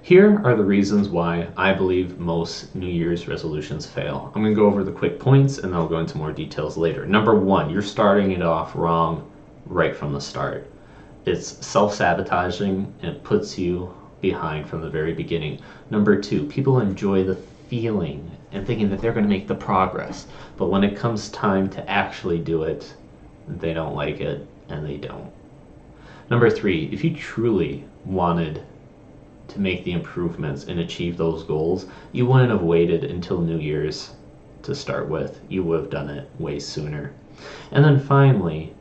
Here are the reasons why I believe most New Year's resolutions fail. I'm going to go over the quick points and then I'll go into more details later. Number one, you're starting it off wrong right from the start. It's self-sabotaging and it puts you behind from the very beginning. Number two, people enjoy the feeling and thinking that they're going to make the progress. But when it comes time to actually do it, they don't like it and they don't. Number three, if you truly wanted to make the improvements and achieve those goals, you wouldn't have waited until New Year's to start with. You would have done it way sooner. And then finally,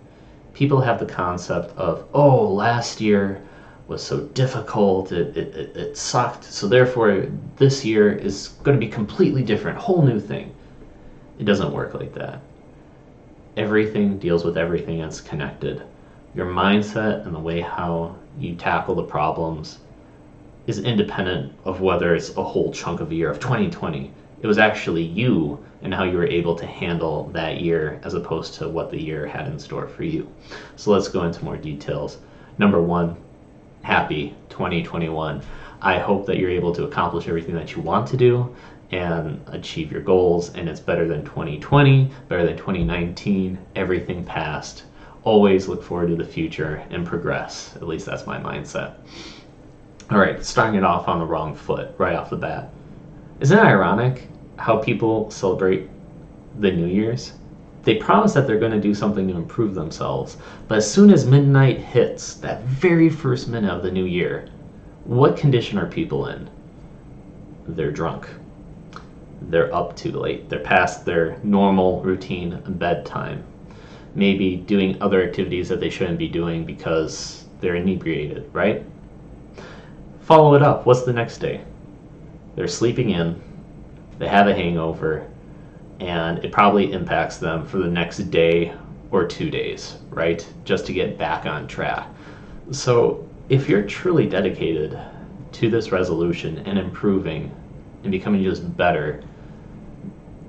people have the concept of, oh, last year was so difficult, it sucked, so therefore this year is going to be completely different, whole new thing. It doesn't work like that. Everything deals with everything that's connected. Your mindset and the way how you tackle the problems is independent of whether it's a whole chunk of a year of 2020. It was actually you and how you were able to handle that year as opposed to what the year had in store for you. So let's go into more details. Number one, happy 2021. I hope that you're able to accomplish everything that you want to do and achieve your goals, and it's better than 2020, better than 2019, everything past. Always look forward to the future and progress. At least that's my mindset. All right, starting it off on the wrong foot right off the bat. Isn't it ironic how people celebrate the New Year's? They promise that they're going to do something to improve themselves, but as soon as midnight hits, that very first minute of the new year, what condition are people in? They're drunk. They're up too late. They're past their normal routine bedtime. Maybe doing other activities that they shouldn't be doing because they're inebriated, right? Follow it up. What's the next day? They're sleeping in, they have a hangover, and it probably impacts them for the next day or 2 days, right? Just to get back on track. So if you're truly dedicated to this resolution and improving and becoming just better,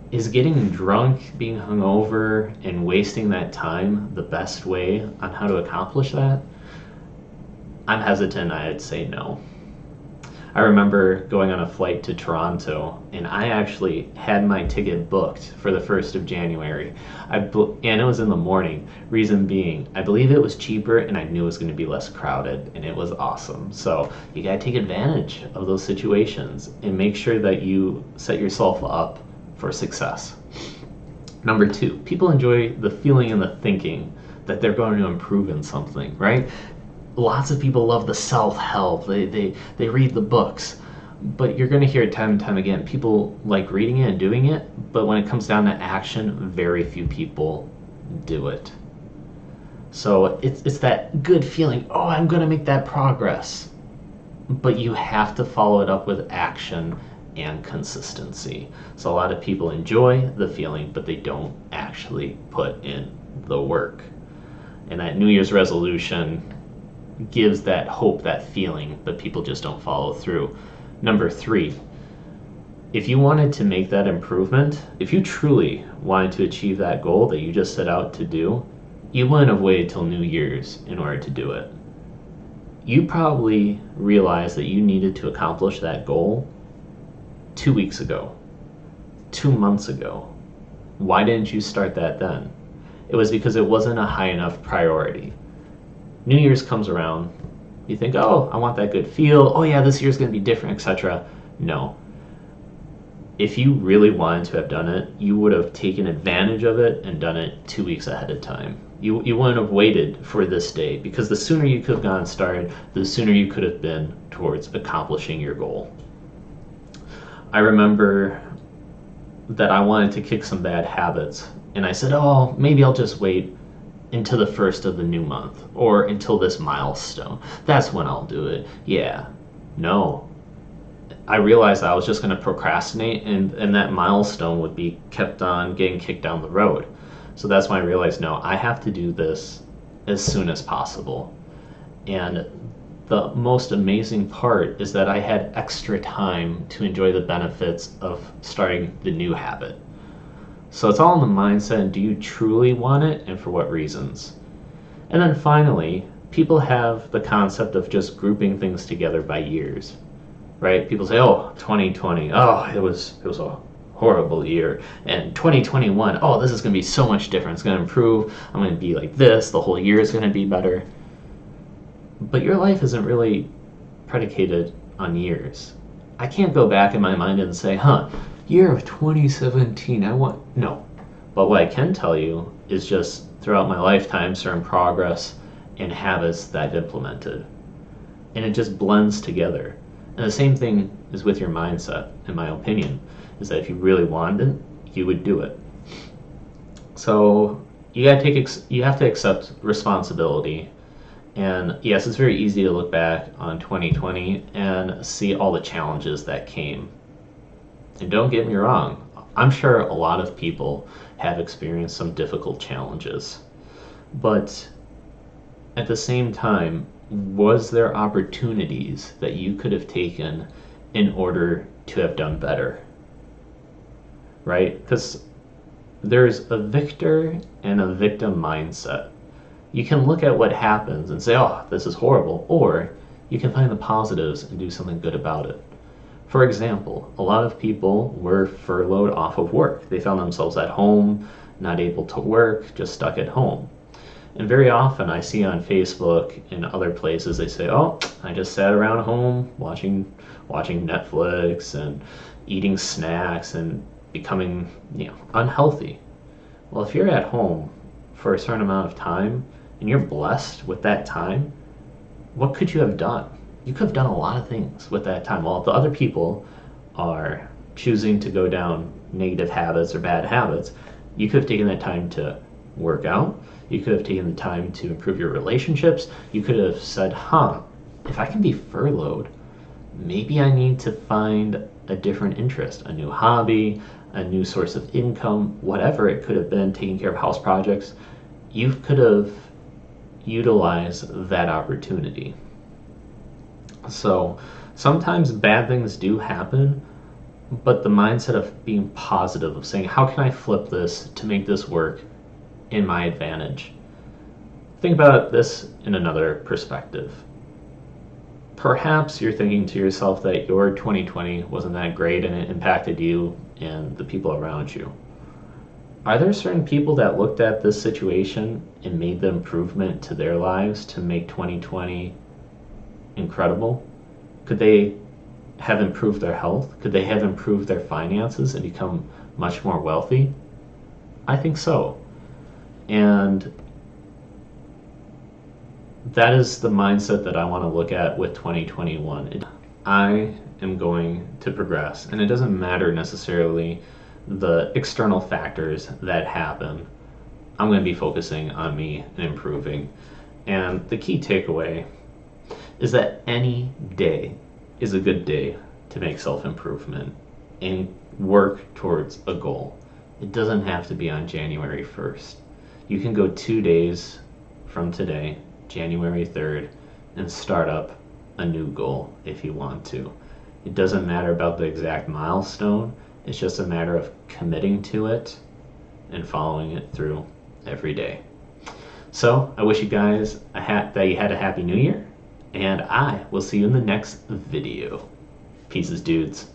is getting drunk, being hungover, and wasting that time the best way on how to accomplish that? I'm hesitant. I'd say no. I remember going on a flight to Toronto, and I actually had my ticket booked for the 1st of January. And it was in the morning. Reason being, I believe it was cheaper, and I knew it was going to be less crowded, and it was awesome. So you got to take advantage of those situations and make sure that you set yourself up for success. Number two, people enjoy the feeling and the thinking that they're going to improve in something, right? Lots of people love the self-help. They read the books. But you're going to hear it time and time again. People like reading it and doing it, but when it comes down to action, very few people do it. So it's that good feeling, oh, I'm going to make that progress. But you have to follow it up with action and consistency. So a lot of people enjoy the feeling, but they don't actually put in the work. And that New Year's resolution gives that hope, that feeling, but people just don't follow through. Number three, if you wanted to make that improvement, if you truly wanted to achieve that goal that you just set out to do, you wouldn't have waited till New Year's in order to do it. You probably realized that you needed to accomplish that goal 2 weeks ago, 2 months ago. Why didn't you start that then? It was because it wasn't a high enough priority. New Year's comes around, you think, oh, I want that good feel, oh yeah, this year's going to be different, etc. No. If you really wanted to have done it, you would have taken advantage of it and done it 2 weeks ahead of time. You wouldn't have waited for this day, because the sooner you could have gotten started, the sooner you could have been towards accomplishing your goal. I remember that I wanted to kick some bad habits, and I said, oh, maybe I'll just wait until the first of the new month, or until this milestone. That's when I'll do it. Yeah. No. I realized I was just going to procrastinate, and that milestone would be kept on getting kicked down the road. So that's when I realized, no, I have to do this as soon as possible. And the most amazing part is that I had extra time to enjoy the benefits of starting the new habit. So it's all in the mindset, and do you truly want it, and for what reasons? And then finally, people have the concept of just grouping things together by years. right? People say, oh, 2020, oh, it was a horrible year. And 2021, oh, this is going to be so much different. It's going to improve. I'm going to be like this. The whole year is going to be better. But your life isn't really predicated on years. I can't go back in my mind and say, year of 2017, no. But what I can tell you is just throughout my lifetime, certain progress and habits that I've implemented. And it just blends together. And the same thing is with your mindset, in my opinion, is that if you really wanted it, you would do it. So you have to accept responsibility. And yes, it's very easy to look back on 2020 and see all the challenges that came. And don't get me wrong, I'm sure a lot of people have experienced some difficult challenges. But at the same time, was there opportunities that you could have taken in order to have done better? Right? Because there's a victor and a victim mindset. You can look at what happens and say, oh, this is horrible, or you can find the positives and do something good about it. For example, a lot of people were furloughed off of work. They found themselves at home, not able to work, just stuck at home. And very often I see on Facebook and other places, they say, oh, I just sat around home watching Netflix and eating snacks and becoming unhealthy. Well, if you're at home for a certain amount of time and you're blessed with that time, what could you have done? You could have done a lot of things with that time. While the other people are choosing to go down negative habits or bad habits, you could have taken that time to work out. You could have taken the time to improve your relationships. You could have said, if I can be furloughed, maybe I need to find a different interest, a new hobby, a new source of income, whatever it could have been, taking care of house projects. You could have utilized that opportunity. So sometimes bad things do happen, but the mindset of being positive, of saying, how can I flip this to make this work in my advantage? Think about this in another perspective. Perhaps you're thinking to yourself that your 2020 wasn't that great and it impacted you and the people around you. Are there certain people that looked at this situation and made the improvement to their lives to make 2020 incredible? Could they have improved their health? Could they have improved their finances and become much more wealthy? I think so. And that is the mindset that I want to look at with 2021. I am going to progress, and it doesn't matter necessarily the external factors that happen. I'm going to be focusing on me and improving. And the key takeaway is that any day is a good day to make self-improvement and work towards a goal. It doesn't have to be on January 1st. You can go 2 days from today, January 3rd, and start up a new goal if you want to. It doesn't matter about the exact milestone. It's just a matter of committing to it and following it through every day. So I wish you guys that you had a happy new year, and I will see you in the next video. Pieces, dudes.